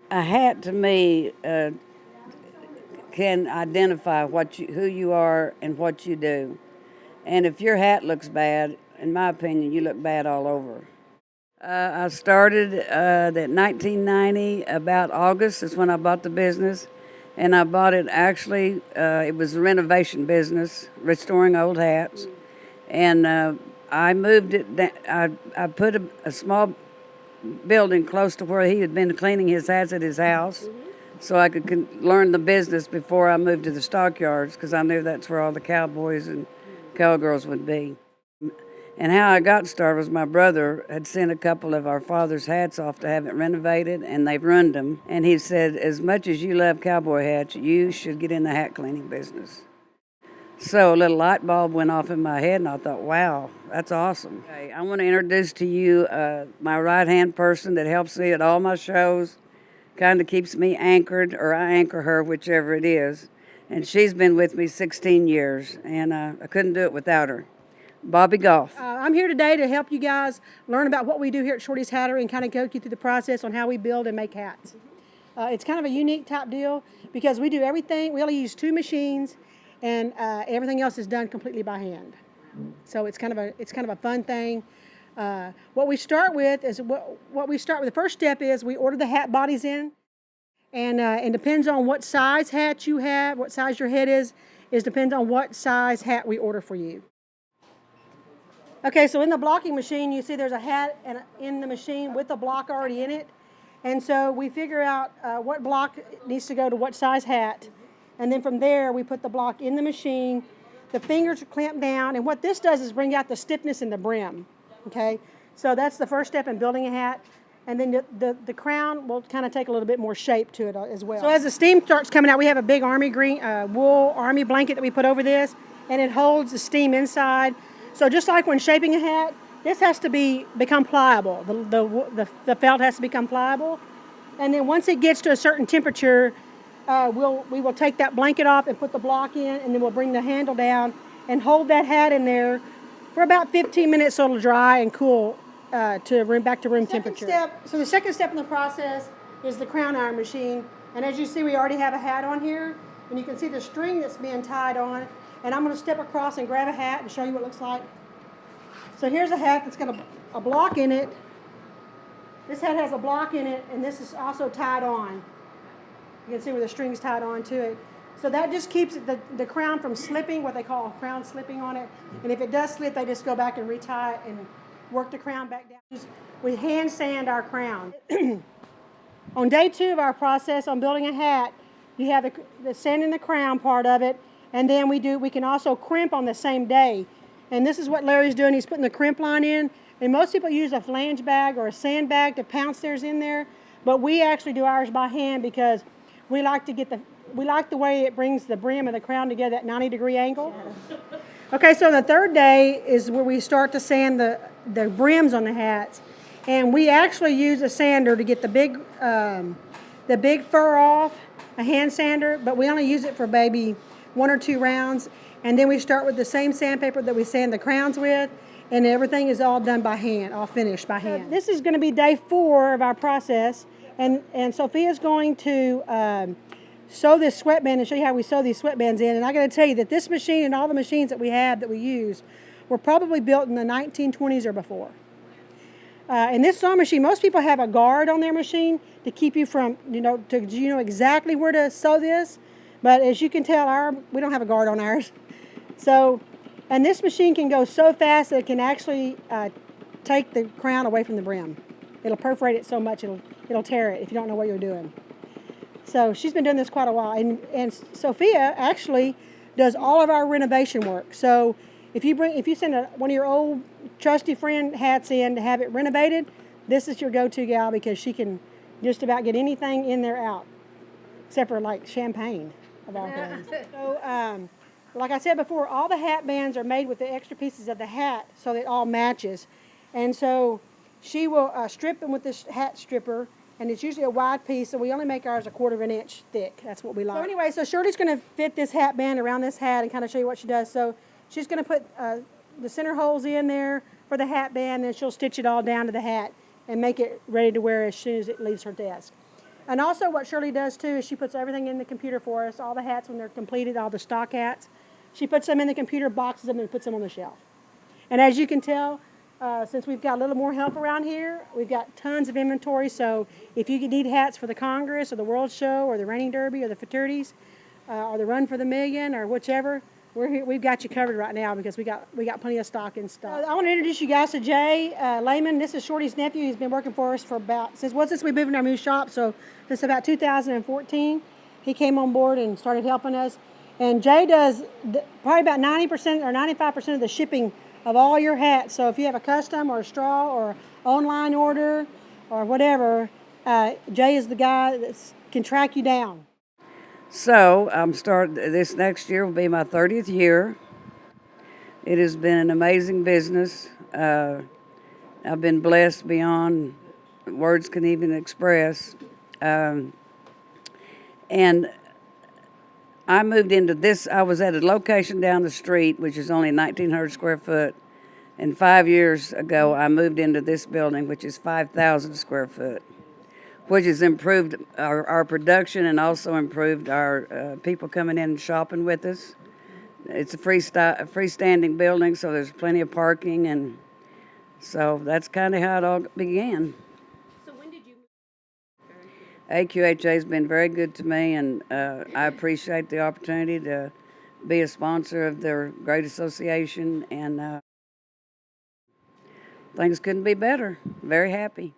A hat to me can identify who you are and what you do. And if your hat looks bad, in my opinion, you look bad all over. I started at 1990, about August is when I bought the business. And I bought it actually, it was a renovation business, restoring old hats. And I moved it, I put a small building close to where he had been cleaning his hats at his house so I could learn the business before I moved to the stockyards because I knew that's where all the cowboys and cowgirls would be. And how I got started was my brother had sent a couple of our father's hats off to have it renovated, and they've ruined them. And he said, as much as you love cowboy hats, you should get in the hat cleaning business. So a little light bulb went off in my head, and I thought, wow, that's awesome. Okay, I want to introduce to you my right-hand person that helps me at all my shows, kind of keeps me anchored, or I anchor her, whichever it is. And she's been with me 16 years, and I couldn't do it without her. Bobby Goff. I'm here today to help you guys learn about what we do here at Shorty's Hattery and kind of go you through the process on how we build and make hats. It's kind of a unique type deal because we do everything. We only use 2 machines, and everything else is done completely by hand. So it's kind of a fun thing. What we start with is the first step is we order the hat bodies in, and depends on what size hat you have, what size your head is depends on what size hat we order for you. Okay, so in the blocking machine, you see there's a hat in the machine with a block already in it. And so we figure out what block needs to go to what size hat. And then from there, we put the block in the machine. The fingers are clamped down. And what this does is bring out the stiffness in the brim. Okay, so that's the first step in building a hat. And then the crown will kind of take a little bit more shape to it as well. So as the steam starts coming out, we have a big army green wool army blanket that we put over this. And it holds the steam inside. So just like when shaping a hat, this has to become pliable. The felt has to become pliable. And then once it gets to a certain temperature, we will take that blanket off and put the block in, and then we'll bring the handle down and hold that hat in there for about 15 minutes so it'll dry and cool back to room temperature. So the second step in the process is the crown iron machine. And as you see, we already have a hat on here, and you can see the string that's being tied on. And I'm going to step across and grab a hat and show you what it looks like. So here's a hat that's got a block in it. This hat has a block in it, and this is also tied on. You can see where the string's tied on to it. So that just keeps the crown from slipping, what they call crown slipping on it. And if it does slip, they just go back and retie it and work the crown back down. We hand sand our crown. On day 2 of our process on building a hat, you have the sanding the crown part of it. And then we can also crimp on the same day. And this is what Larry's doing. He's putting the crimp line in. And most people use a flange bag or a sand bag to pounce theirs in there. But we actually do ours by hand because we like the way it brings the brim and the crown together at 90-degree angle. Okay, so the third day is where we start to sand the brims on the hats. And we actually use a sander to get the big fur off, a hand sander, but we only use it for maybe 1 or 2 rounds, and then we start with the same sandpaper that we sand the crowns with, and everything is all done by hand, all finished by hand. This is going to be day 4 of our process, and Sophia's going to sew this sweatband and show you how we sew these sweatbands in. And I got to tell you that this machine and all the machines that we have that we use were probably built in the 1920s or before. And this sewing machine, most people have a guard on their machine to keep you from, exactly where to sew this. But as you can tell, we don't have a guard on ours. So, and this machine can go so fast that it can actually take the crown away from the brim. It'll perforate it so much it'll tear it if you don't know what you're doing. So she's been doing this quite a while. And Sophia actually does all of our renovation work. So if you send one of your old trusty friend hats in to have it renovated, this is your go-to gal because she can just about get anything in there out, except for like champagne of all things. So, like I said before, all the hat bands are made with the extra pieces of the hat so that it all matches. And so she will strip them with this hat stripper, and it's usually a wide piece, so we only make ours 1/4 of an inch thick. That's what we like. So anyway, Shorty's going to fit this hat band around this hat and kind of show you what she does. So she's going to put the center holes in there for the hat band, and she'll stitch it all down to the hat and make it ready to wear as soon as it leaves her desk. And also what Shirley does too is she puts everything in the computer for us, all the hats when they're completed, all the stock hats. She puts them in the computer, boxes them, and puts them on the shelf. And as you can tell, since we've got a little more help around here, we've got tons of inventory. So if you need hats for the Congress or the World Show or the Reining Derby or the fraternities or the Run for the Million or whichever, we're here, we've got you covered right now because we got plenty of stock in stock. I want to introduce you guys to Jay Lehman. This is Shorty's nephew. He's been working for us for since we moved in our new shop. So this is about 2014. He came on board and started helping us. And Jay does probably about 90% or 95% of the shipping of all your hats. So if you have a custom or a straw or online order or whatever, Jay is the guy that can track you down. So this next year will be my 30th year. It has been an amazing business. I've been blessed beyond words can even express. And I moved into this, I was at a location down the street, which is only 1,900 square foot. And 5 years ago, I moved into this building, which is 5,000 square foot, which has improved our production and also improved our people coming in and shopping with us. It's a freestanding building, so there's plenty of parking, and so that's kind of how it all began. So when did you AQHA has been very good to me, and I appreciate the opportunity to be a sponsor of their great association, and things couldn't be better. Very happy.